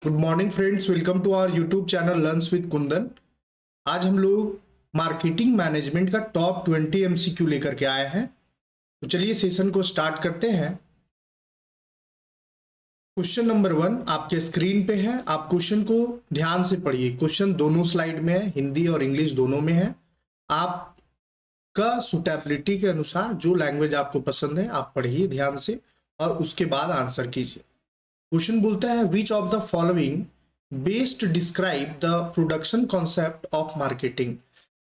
Good morning friends, welcome to our YouTube channel learns with Kundan. आज हम लोग marketing management का टॉप 20 एमसीक्यू लेकर के आए हैं। तो चलिए सेशन को स्टार्ट करते हैं। क्वेश्चन नंबर 1 आपके स्क्रीन पे है। आप क्वेश्चन को ध्यान से पढ़िए। क्वेश्चन दोनों स्लाइड में है, हिंदी और इंग्लिश दोनों में है। आपका सुटेबिलिटी के अनुसार जो लैंग्वेज आपको पसंद है आप पढ़िए ध्यान से और उसके बाद आंसर कीजिए। क्वेश्चन बोलता है which of the following best describe the production concept of marketing.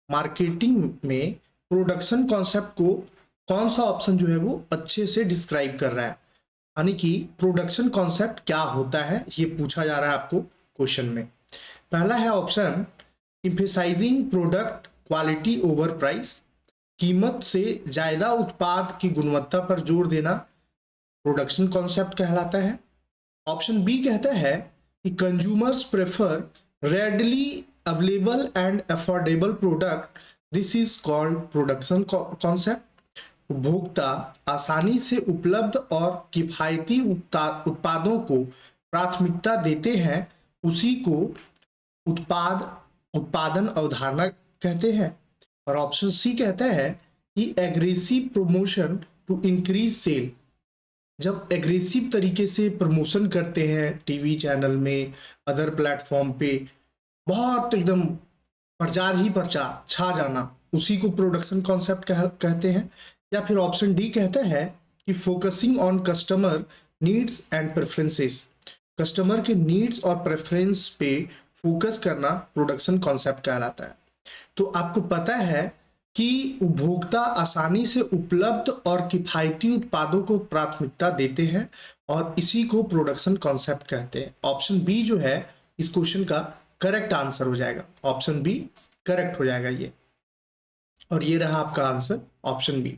Marketing में प्रोडक्शन कॉन्सेप्ट को कौन सा ऑप्शन जो है वो अच्छे से डिस्क्राइब कर रहा है, यानी कि प्रोडक्शन कॉन्सेप्ट क्या होता है ये पूछा जा रहा है आपको क्वेश्चन में। पहला है option emphasising product quality over price, कीमत से ज्यादा उत्पाद की गुणवत्ता पर जोर देना प्रोडक्शन कॉन्सेप्ट कहलाता है। ऑप्शन बी कहता है कि consumers prefer readily available and affordable product, this is called production concept. उपभोक्ता आसानी से उपलब्ध और किफायती उत्पादों को प्राथमिकता देते हैं, उसी को उत्पादन अवधारणा कहते हैं। और ऑप्शन सी कहता है कि aggressive promotion to increase sale, जब एग्रेसिव तरीके से प्रमोशन करते हैं टीवी चैनल में, अदर प्लेटफॉर्म पे बहुत एकदम प्रचार ही प्रचार छा जाना, उसी को प्रोडक्शन कॉन्सेप्ट कहते हैं। या फिर ऑप्शन डी कहता है कि focusing on customer needs and preferences, customer के नीड्स और प्रेफरेंस पे फोकस करना प्रोडक्शन कॉन्सेप्ट कहलाता है। तो आपको पता है कि उपभोक्ता आसानी से उपलब्ध और किफायती उत्पादों को प्राथमिकता देते हैं और इसी को प्रोडक्शन कॉन्सेप्ट कहते हैं। ऑप्शन बी जो है इस क्वेश्चन का करेक्ट आंसर हो जाएगा। ऑप्शन बी करेक्ट हो जाएगा ये, और ये रहा आपका answer option B.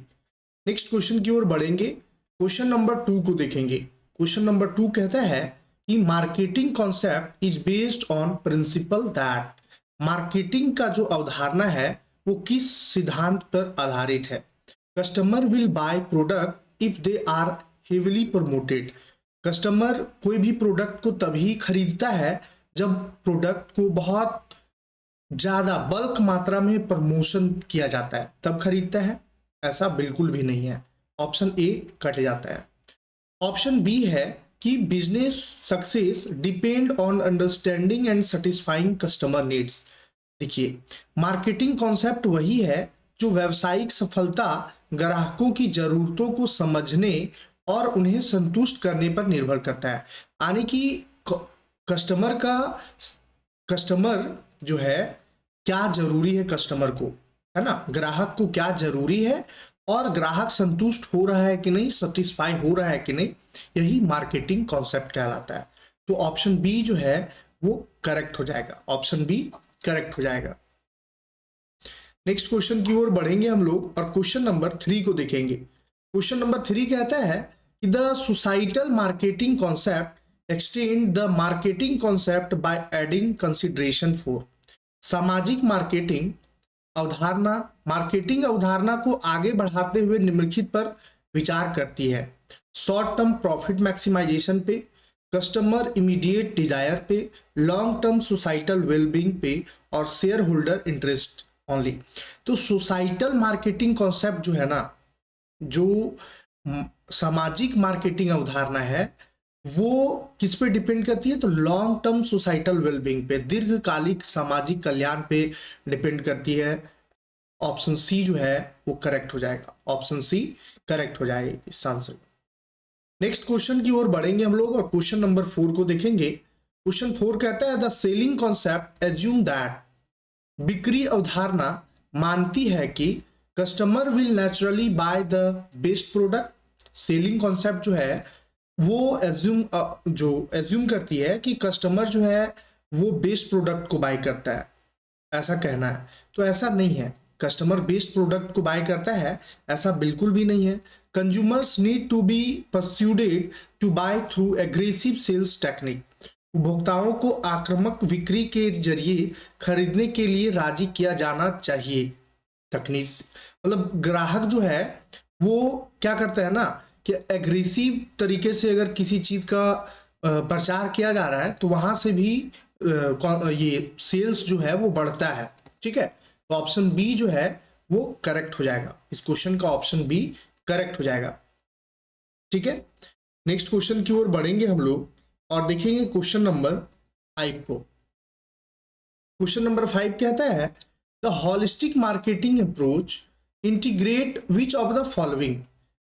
Next question की ओर बढ़ेंगे। क्वेश्चन नंबर 2 को देखेंगे। क्वेश्चन नंबर 2 कहता है कि marketing concept is based on principal that, marketing का जो अवधारणा है वो किस सिद्धांत पर आधारित है। Customer will buy product if they are heavily promoted, customer कोई भी प्रोडक्ट को तभी खरीदता है जब प्रोडक्ट को बहुत ज्यादा बल्क मात्रा में प्रमोशन किया जाता है तब खरीदता है, ऐसा बिल्कुल भी नहीं है। ऑप्शन ए कट जाता है। ऑप्शन बी है कि business success depend on understanding and satisfying customer needs. देखिए, मार्केटिंग कॉन्सेप्ट वही है जो व्यावसायिक सफलता ग्राहकों की जरूरतों को समझने और उन्हें संतुष्ट करने पर निर्भर करता है, यानी कि कस्टमर जो है क्या जरूरी है, कस्टमर को है ना, ग्राहक को क्या जरूरी है और ग्राहक संतुष्ट हो रहा है कि नहीं, सेटिस्फाई हो रहा है कि नहीं, यही मार्केटिंग कॉन्सेप्ट कहलाता है। तो ऑप्शन बी जो है वो करेक्ट हो जाएगा। ऑप्शन बी करेक्ट हो जाएगा। नेक्स्ट क्वेश्चन की ओर बढ़ेंगे हम लोग और क्वेश्चन नंबर 3 को देखेंगे। क्वेश्चन नंबर 3 कहता है कि the societal marketing concept extend the marketing concept by adding consideration for, सामाजिक मार्केटिंग अवधारणा को आगे बढ़ाते हुए निम्नलिखित पर विचार करती है। शॉर्ट टर्म प्रॉफिट मैक्सिमाइजेशन पे, कस्टमर इमीडिएट डिजायर पे, लॉन्ग टर्म सोसाइटल वेलबींग पे और शेयर होल्डर इंटरेस्ट ओनली। तो सोसाइटल मार्केटिंग कॉन्सेप्ट जो है ना, जो सामाजिक मार्केटिंग अवधारणा है वो किस पे डिपेंड करती है, तो लॉन्ग टर्म सोसाइटल वेलबींग पे, दीर्घकालिक सामाजिक कल्याण पे डिपेंड करती है। ऑप्शन सी जो है वो करेक्ट हो जाएगा। ऑप्शन सी करेक्ट हो जाएगा इस आंसर। नेक्स्ट क्वेश्चन की ओर बढ़ेंगे हम लोग और क्वेश्चन नंबर 4 को देखेंगे। क्वेश्चन 4 कहता है the selling concept assume that, बिक्री अवधारणा मानती है कि customer will naturally by the best product. Selling concept जो है वो एज्यूम करती है कि कस्टमर जो है वो बेस्ट प्रोडक्ट को बाय करता है, ऐसा कहना है। तो ऐसा नहीं है, कस्टमर बेस्ट प्रोडक्ट को बाय करता है ऐसा बिल्कुल भी नहीं है। Consumers need to be persuaded to buy through aggressive sales technique, उपभोक्ताओं को आक्रामक बिक्री के जरिए खरीदने के लिए राजी किया जाना चाहिए। तकनीक मतलब ग्राहक जो है वो क्या करता है ना कि एग्रेसिव तरीके से अगर किसी चीज का प्रचार किया जा रहा है तो वहां से भी ये सेल्स जो है वो बढ़ता है। ठीक है, तो ऑप्शन बी जो है वो करेक्ट हो जाएगा, इस क्वेश्चन का ऑप्शन बी करेक्ट हो जाएगा। ठीक है, नेक्स्ट क्वेश्चन की ओर बढ़ेंगे हम लोग और देखेंगे क्वेश्चन नंबर 5 को। क्वेश्चन नंबर 5 कहता है the holistic marketing approach integrate which of the following.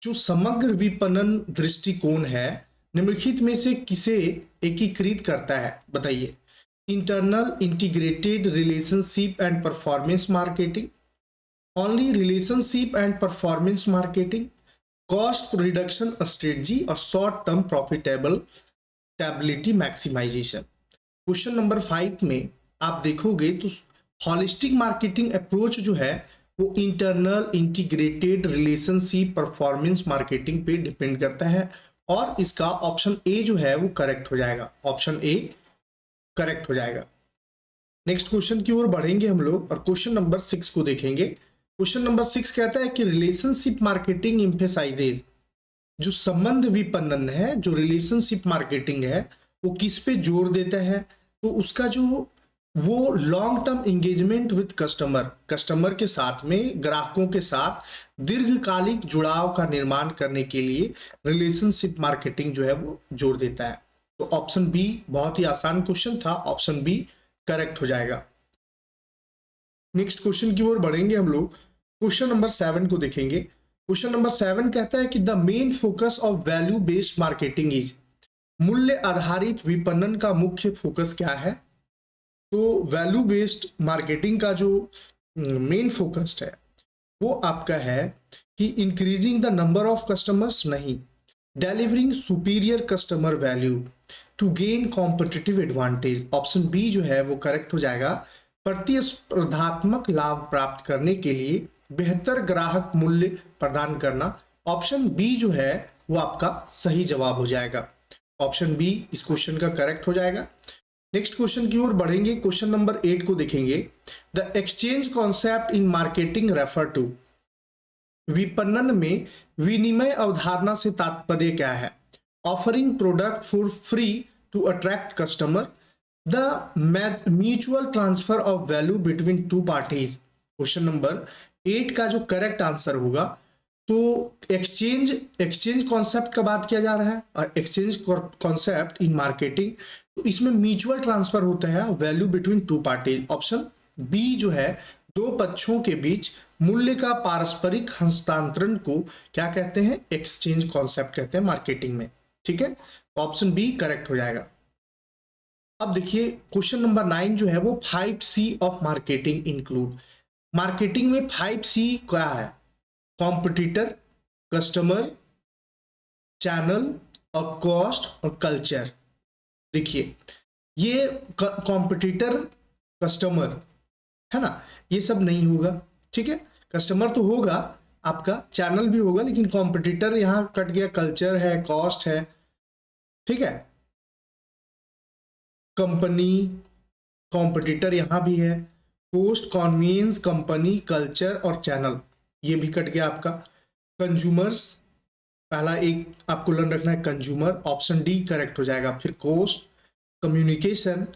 जो समग्र विपणन दृष्टिकोण है निम्नलिखित में से किसे एकीकृत करता है, बताइए। Internal integrated relationship and performance marketing, only relationship and performance marketing, cost reduction strategy और short term profitability maximisation. Question number 5 में आप देखोगे तो हॉलिस्टिक मार्केटिंग अप्रोच जो है वो internal integrated relationship performance marketing पे डिपेंड करता है और इसका ऑप्शन ए जो है वो करेक्ट हो जाएगा, ऑप्शन ए करेक्ट हो जाएगा। नेक्स्ट क्वेश्चन की ओर बढ़ेंगे हम लोग और क्वेश्चन नंबर 6 को देखेंगे। क्वेश्चन नंबर 6 कहता है कि रिलेशनशिप मार्केटिंग एम्फेसाइजेज, जो संबंध विपणन है, जो रिलेशनशिप मार्केटिंग है वो किस पे जोर देता है, तो उसका जो वो long term engagement with customer, customer के साथ में, ग्राहकों के साथ दीर्घकालिक जुड़ाव का निर्माण करने के लिए रिलेशनशिप मार्केटिंग जो है वो जोर देता है। तो ऑप्शन बी बहुत ही आसान क्वेश्चन था, ऑप्शन बी करेक्ट हो जाएगा। नेक्स्ट क्वेश्चन की ओर बढ़ेंगे हम लोग, क्वेश्चन नंबर 7 को देखेंगे। क्वेश्चन नंबर 7 कहता है कि the main focus of value based marketing is, मूल्य आधारित विपणन का मुख्य फोकस क्या है। तो वैल्यू बेस्ड मार्केटिंग का जो मेन फोकस है वो आपका है कि increasing the number of customers, नहीं, delivering superior customer value to gain competitive advantage. Option B जो है वो करेक्ट हो जाएगा, प्रतिस्पर्धात्मक लाभ प्राप्त करने के लिए बेहतर ग्राहक मूल्य प्रदान करना। ऑप्शन बी जो है वो आपका सही जवाब हो जाएगा, ऑप्शन बी इस क्वेश्चन का करेक्ट हो जाएगा। नेक्स्ट क्वेश्चन की ओर बढ़ेंगे, क्वेश्चन नंबर 8 को देखेंगे। The exchange concept in marketing refer to, विपणन में विनिमय अवधारणा से तात्पर्य क्या है। Offering product for free to attract customer, the mutual transfer of value between two parties. Question number 8 का जो करेक्ट आंसर होगा, तो एक्सचेंज कॉन्सेप्ट का बात किया जा रहा है और एक्सचेंज कॉन्सेप्ट इन मार्केटिंग, तो इसमें म्यूचुअल ट्रांसफर होता है value between two parties. Option B जो है दो पक्षों के बीच मूल्य का पारस्परिक हस्तांतरण को क्या कहते हैं, एक्सचेंज कॉन्सेप्ट कहते हैं मार्केटिंग में। ठीक है, ऑप्शन बी करेक्ट हो जाएगा। अब देखिए क्वेश्चन नंबर 9 जो है वो 5C of marketing include. Marketing में 5C क्या है, कॉम्पिटिटर, कस्टमर, चैनल और कॉस्ट और कल्चर। देखिए ये कॉम्पिटिटर, कस्टमर है ना, ये सब नहीं होगा। ठीक है, कस्टमर तो होगा आपका, चैनल भी होगा, लेकिन कॉम्पिटिटर यहां कट गया, कल्चर है, कॉस्ट है। ठीक है, कंपनी, कॉम्पिटिटर यहां भी है, पोस्ट, कॉन्वीनियंस, कंपनी, कल्चर और चैनल ये भी कट गया आपका। कंज्यूमर्स, पहला एक आपको लर्न रखना है कंज्यूमर, ऑप्शन डी करेक्ट हो जाएगा। फिर cost, communication,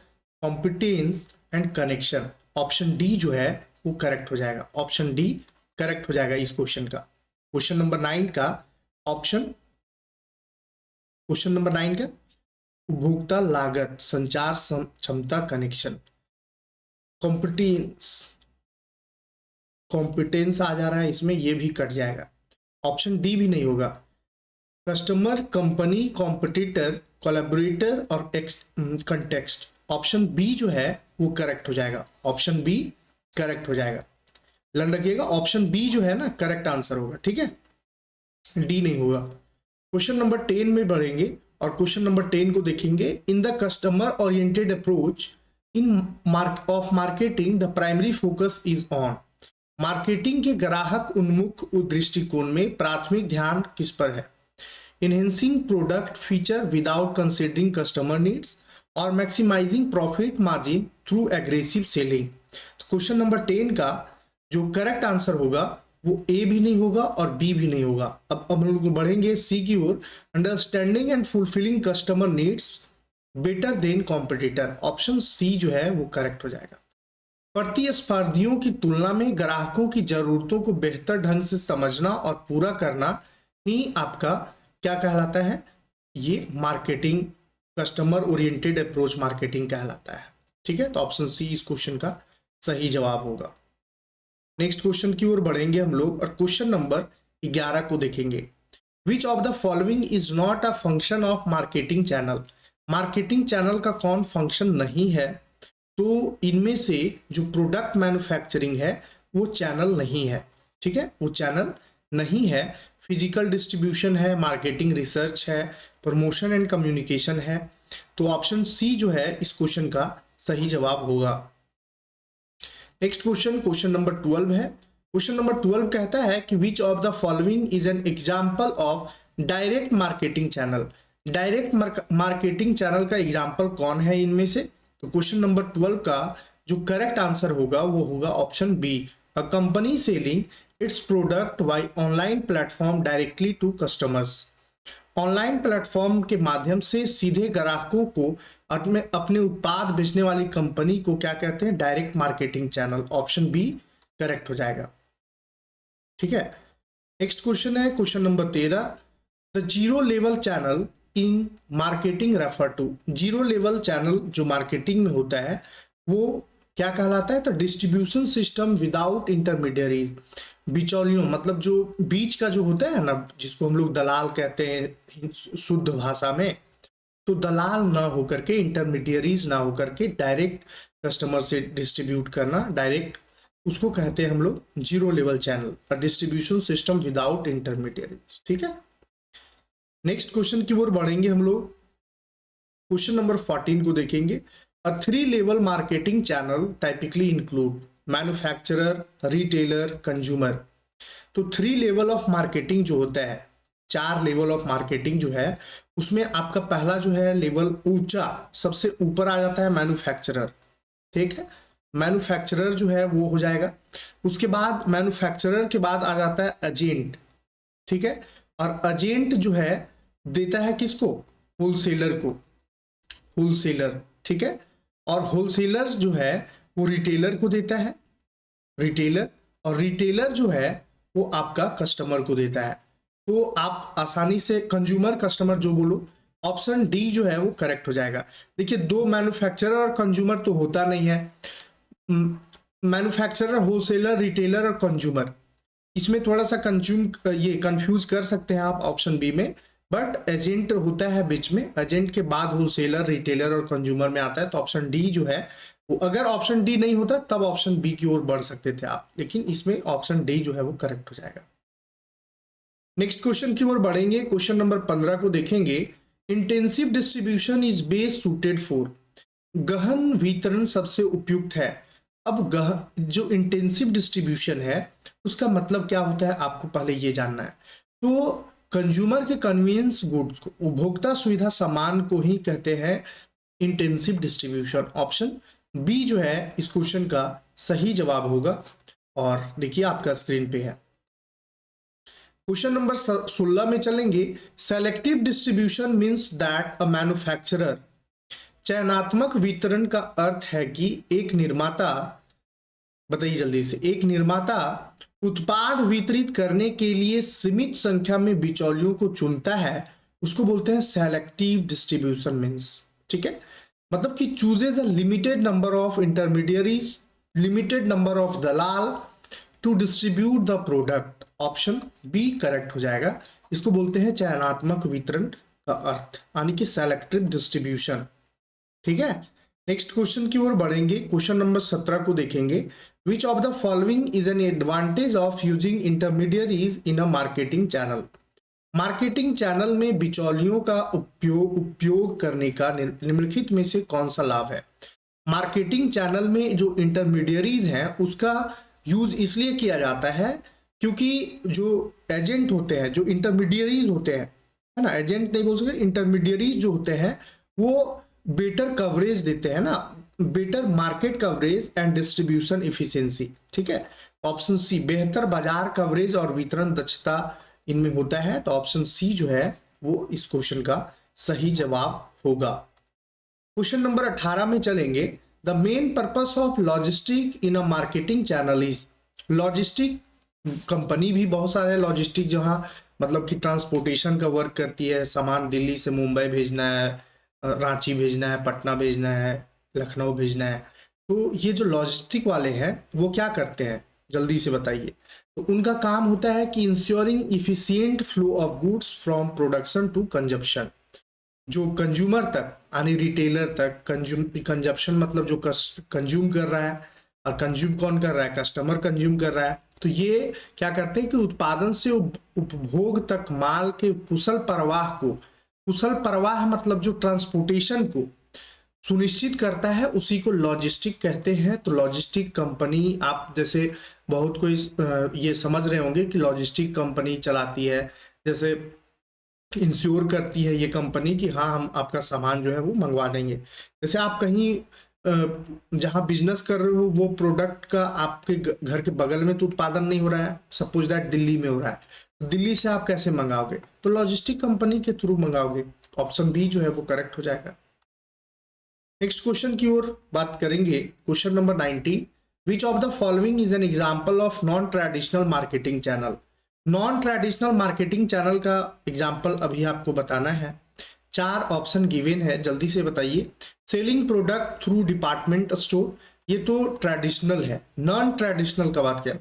competence and connection, option D जो है वो करेक्ट हो जाएगा, ऑप्शन डी करेक्ट हो जाएगा इस क्वेश्चन का। क्वेश्चन नंबर 9 का ऑप्शन, क्वेश्चन नंबर 9 का उपभोक्ता लागत, संचार क्षमता, कनेक्शन, कॉम्पिटेंस आ जा रहा है इसमें, ये भी कट जाएगा, ऑप्शन डी भी नहीं होगा। कस्टमर, कंपनी, कॉम्पिटिटर, कोलैबोरेटर और कंटेक्स्ट, ऑप्शन बी जो है वो करेक्ट हो जाएगा, ऑप्शन बी करेक्ट हो जाएगा। लर्न रखिएगा, ऑप्शन बी जो है ना करेक्ट आंसर होगा। ठीक है, डी नहीं होगा। क्वेश्चन नंबर 10 में बढ़ेंगे और क्वेश्चन नंबर 10 को देखेंगे। In the customer oriented approach in marketing the primary focus is on. Marketing के ग्राहक उन्मुख दृष्टिकोण में प्राथमिक ध्यान किस पर है। Enhancing product feature without considering customer needs और maximising profit margin through aggressive selling. तो क्वेश्चन नंबर 10 का जो करेक्ट आंसर होगा वो ए भी नहीं होगा और बी भी नहीं होगा। अब हम लोग बढ़ेंगे सी की ओर। Understanding and fulfilling customer needs better than competitor, option C जो है वो करेक्ट हो जाएगा। प्रतिस्पर्धियों की तुलना में ग्राहकों की जरूरतों को बेहतर ढंग से समझना और पूरा करना ही आपका क्या कहलाता है, ये marketing, customer oriented approach marketing कहलाता है। ठीक है, तो ऑप्शन सी इस क्वेश्चन का सही जवाब होगा। नेक्स्ट क्वेश्चन की ओर बढ़ेंगे हम लोग और क्वेश्चन नंबर 11 को देखेंगे। Which of the following is not a function of marketing channel, marketing channel का कौन फंक्शन नहीं है, तो इनमें से जो प्रोडक्ट मैन्युफैक्चरिंग है वो चैनल नहीं है। ठीक है, वो चैनल नहीं है। फिजिकल डिस्ट्रीब्यूशन है, मार्केटिंग रिसर्च है, प्रमोशन एंड कम्युनिकेशन है। तो ऑप्शन सी जो है इस क्वेश्चन का सही जवाब होगा। नेक्स्ट क्वेश्चन, क्वेश्चन नंबर 12 है। क्वेश्चन नंबर 12 कहता है कि which of the following is an example of direct marketing channel, direct marketing channel का एग्जाम्पल कौन है इनमें से। तो क्वेश्चन नंबर 12 का जो करेक्ट आंसर होगा वो होगा option B, a company selling its product by online platform directly to customers, online platform के माध्यम से सीधे ग्राहकों को अपने उत्पाद बेचने वाली कंपनी को क्या कहते हैं, direct marketing channel. Option B correct हो जाएगा। ठीक है, नेक्स्ट क्वेश्चन है question number 13, the zero level channel in marketing refer to, zero level channel जो मार्केटिंग में होता है वो क्या कहलाता है, तो डिस्ट्रीब्यूशन सिस्टम विदाउट इंटरमीडियरीज, बिचौलियों मतलब जो बीच का जो होता है ना, जिसको हम लोग दलाल कहते हैं शुद्ध भाषा में, तो दलाल ना होकर के, इंटरमीडियरीज ना होकर के डायरेक्ट कस्टमर से डिस्ट्रीब्यूट करना, डायरेक्ट, उसको कहते हैं हम लोग zero level channel, distribution system without intermediaries. ठीक है, नेक्स्ट क्वेश्चन की ओर बढ़ेंगे हम लोग। क्वेश्चन नंबर 14 को देखेंगे। अ 3 level marketing channel typically include manufacturer, retailer, consumer. तो 3 लेवल ऑफ मार्केटिंग जो होता है, 4 लेवल ऑफ मार्केटिंग जो है, उसमें आपका पहला जो है लेवल ऊंचा, सबसे ऊपर आ जाता है मैन्युफैक्चरर। ठीक है, मैन्युफैक्चरर जो है वो हो जाएगा। उसके बाद मैन्युफैक्चरर के बाद आ जाता है एजेंट। ठीक है, और एजेंट जो है देता है किसको, होलसेलर को, होलसेलर। ठीक है, और होलसेलर जो है वो रिटेलर को देता है, रिटेलर, और रिटेलर जो है वो आपका कस्टमर को देता है। तो आप आसानी से कंज्यूमर कस्टमर जो बोलो, ऑप्शन डी जो है वो करेक्ट हो जाएगा। देखिए, दो मैन्युफैक्चरर और कंज्यूमर तो होता नहीं है, मैन्युफैक्चरर, होलसेलर, रिटेलर और कंज्यूमर, इसमें थोड़ा सा ये कंफ्यूज कर सकते हैं आप ऑप्शन बी में, बट एजेंट होता है बीच में, एजेंट के बाद होलसेलर, रिटेलर और कंज्यूमर में आता है। तो ऑप्शन डी जो है वो, अगर ऑप्शन डी नहीं होता तब ऑप्शन बी की ओर बढ़ सकते थे आप, लेकिन इसमें ऑप्शन डी जो है वो करेक्ट हो जाएगा। नेक्स्ट क्वेश्चन की ओर बढ़ेंगे। क्वेश्चन नंबर 15 को देखेंगे। Intensive distribution is best suited for, गहन वितरण सबसे उपयुक्त है। अब जो इंटेंसिव डिस्ट्रीब्यूशन है उसका मतलब क्या होता है, आपको पहले ये जानना है। तो कंज्यूमर के कन्वीनियंस गुड्स को, उपभोक्ता सुविधा सामान को ही कहते हैं इंटेंसिव डिस्ट्रीब्यूशन। ऑप्शन बी जो है इस क्वेश्चन का सही जवाब होगा, और देखिए आपका स्क्रीन पे है। क्वेश्चन नंबर 16 में चलेंगे। Selective distribution means that a manufacturer, चयनात्मक वितरण का अर्थ है कि एक निर्माता, बताइए जल्दी से, एक निर्माता उत्पाद वितरित करने के लिए सीमित संख्या में बिचौलियों को चुनता है, उसको बोलते हैं सेलेक्टिव डिस्ट्रीब्यूशन मीन्स। ठीक है, मतलब कि chooses a limited number of intermediaries, limited number of दलाल to distribute the product. Option B correct हो जाएगा। इसको बोलते हैं चयनात्मक वितरण का अर्थ, यानी कि सेलेक्टिव डिस्ट्रीब्यूशन। ठीक है, नेक्स्ट क्वेश्चन की ओर बढ़ेंगे। क्वेश्चन नंबर 17 को देखेंगे। Which of the following is an advantage of using intermediaries in a marketing channel, marketing channel में बिचौलियों का उपयोग करने का निम्नलिखित में से कौन सा लाभ है। मार्केटिंग चैनल में जो इंटरमीडियरीज हैं उसका यूज इसलिए किया जाता है क्योंकि जो एजेंट होते हैं, जो इंटरमीडियरीज होते हैं, है ना, एजेंट नहीं बोल सकते, इंटरमीडियरीज जो होते हैं वो बेटर कवरेज देते हैं ना, better market coverage and distribution efficiency. ठीक है, ऑप्शन सी बेहतर बाजार कवरेज और वितरण दक्षता इनमें होता है, तो ऑप्शन सी जो है वो इस क्वेश्चन का सही जवाब होगा। क्वेश्चन नंबर 18 में चलेंगे। The main purpose of logistic in a marketing channel is. Logistic company भी बहुत सारे लॉजिस्टिक जहां मतलब कि ट्रांसपोर्टेशन का वर्क करती है, सामान दिल्ली से मुंबई भेजना है, रांची भेजना है, पटना भेजना है, लखनऊ भेजना है। तो ये जो लॉजिस्टिक वाले हैं वो क्या करते हैं, जल्दी से बताइए। तो उनका काम होता है कि ensuring efficient flow of goods from production to consumption. जो कंज्यूमर तक यानी रिटेलर तक, कंजप्शन मतलब जो कंज्यूम कर रहा है, और कंज्यूम कौन कर रहा है, कस्टमर कंज्यूम कर रहा है। तो ये क्या करते हैं कि उत्पादन से उपभोग तक माल के कुशल प्रवाह को, कुशल प्रवाह मतलब जो ट्रांसपोर्टेशन को सुनिश्चित करता है, उसी को लॉजिस्टिक कहते हैं। तो लॉजिस्टिक कंपनी, आप जैसे बहुत कोई ये समझ रहे होंगे कि लॉजिस्टिक कंपनी चलाती है, जैसे इंश्योर करती है ये कंपनी कि हाँ हम आपका सामान जो है वो मंगवा देंगे। जैसे आप कहीं जहाँ बिजनेस कर रहे हो वो प्रोडक्ट का आपके घर के बगल में तो उत्पादन नहीं हो रहा है, सपोज दैट दिल्ली में हो रहा है, तो दिल्ली से आप कैसे मंगाओगे, तो लॉजिस्टिक कंपनी के थ्रू मंगाओगे। ऑप्शन बी जो है वो करेक्ट हो जाएगा। नेक्स्ट क्वेश्चन की ओर बात करेंगे। Question number 19, which of the following is an example of non traditional marketing channel. Non traditional marketing channel का एग्जाम्पल अभी आपको बताना है। 4 ऑप्शन गिवन है, जल्दी से बताइए। Selling product through department store, ये तो ट्रेडिशनल है। नॉन ट्रेडिशनल का बात क्या,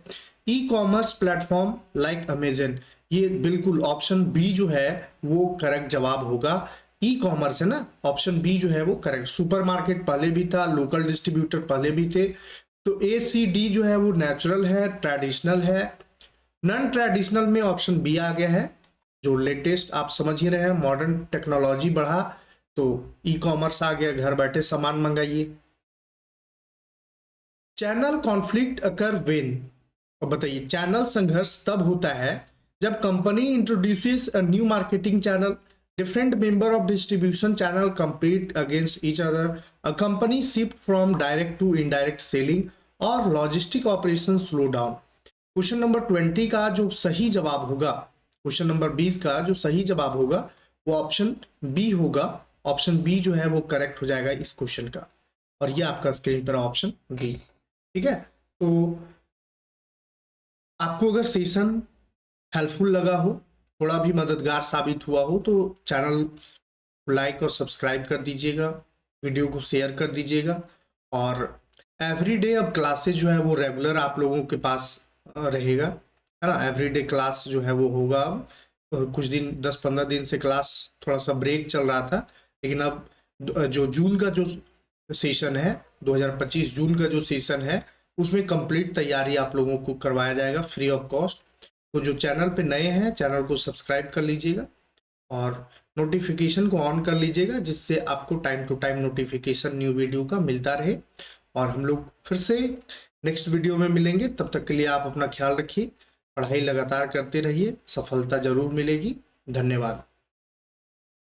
e commerce platform like Amazon, ये बिल्कुल ऑप्शन बी जो है वो करेक्ट जवाब होगा। ई कॉमर्स है ना, ऑप्शन बी जो है वो करेक्ट। सुपरमार्केट पहले भी था, लोकल डिस्ट्रीब्यूटर पहले भी थे। तो ए सी डी जो है वो नेचुरल है, ट्रेडिशनल है। नॉन ट्रेडिशनल में ऑप्शन बी आ गया है, जो लेटेस्ट आप समझ ही रहे हैं, मॉडर्न टेक्नोलॉजी बढ़ा तो ई कॉमर्स आ गया, घर बैठे सामान मंगाइए। चैनल कॉन्फ्लिक्ट अकर व्हेन, अब बताइए चैनल संघर्ष तब होता है जब company introduces a new marketing channel, different member of distribution channel compete against each other, a company shift from direct to indirect selling, और logistic operations slow down। Question number 20 का जो सही जवाब होगा, क्वेश्चन नंबर 20 का जो सही जवाब होगा वो ऑप्शन बी होगा। ऑप्शन बी जो है वो करेक्ट हो जाएगा इस क्वेश्चन का, और ये आपका स्क्रीन पर ऑप्शन बी। ठीक है, तो आपको अगर सेशन हेल्पफुल लगा हो, थोड़ा भी मददगार साबित हुआ हो, तो चैनल को लाइक और सब्सक्राइब कर दीजिएगा, वीडियो को शेयर कर दीजिएगा। और एवरीडे अब क्लासेस जो है वो रेगुलर आप लोगों के पास रहेगा, है ना। एवरीडे क्लास जो है वो होगा। अब कुछ दिन 10-15 दिन से क्लास थोड़ा सा ब्रेक चल रहा था, लेकिन अब जो जून का जो सेशन है, 2025 जून का जो सेशन है, उसमें कंप्लीट तैयारी आप लोगों को करवाया जाएगा फ्री ऑफ कॉस्ट। तो जो चैनल पे नए हैं, चैनल को सब्सक्राइब कर लीजिएगा और नोटिफिकेशन को ऑन कर लीजिएगा, जिससे आपको time to time notification new video का मिलता रहे। और हम लोग फिर से नेक्स्ट वीडियो में मिलेंगे, तब तक के लिए आप अपना ख्याल रखिए, पढ़ाई लगातार करते रहिए, सफलता जरूर मिलेगी। धन्यवाद।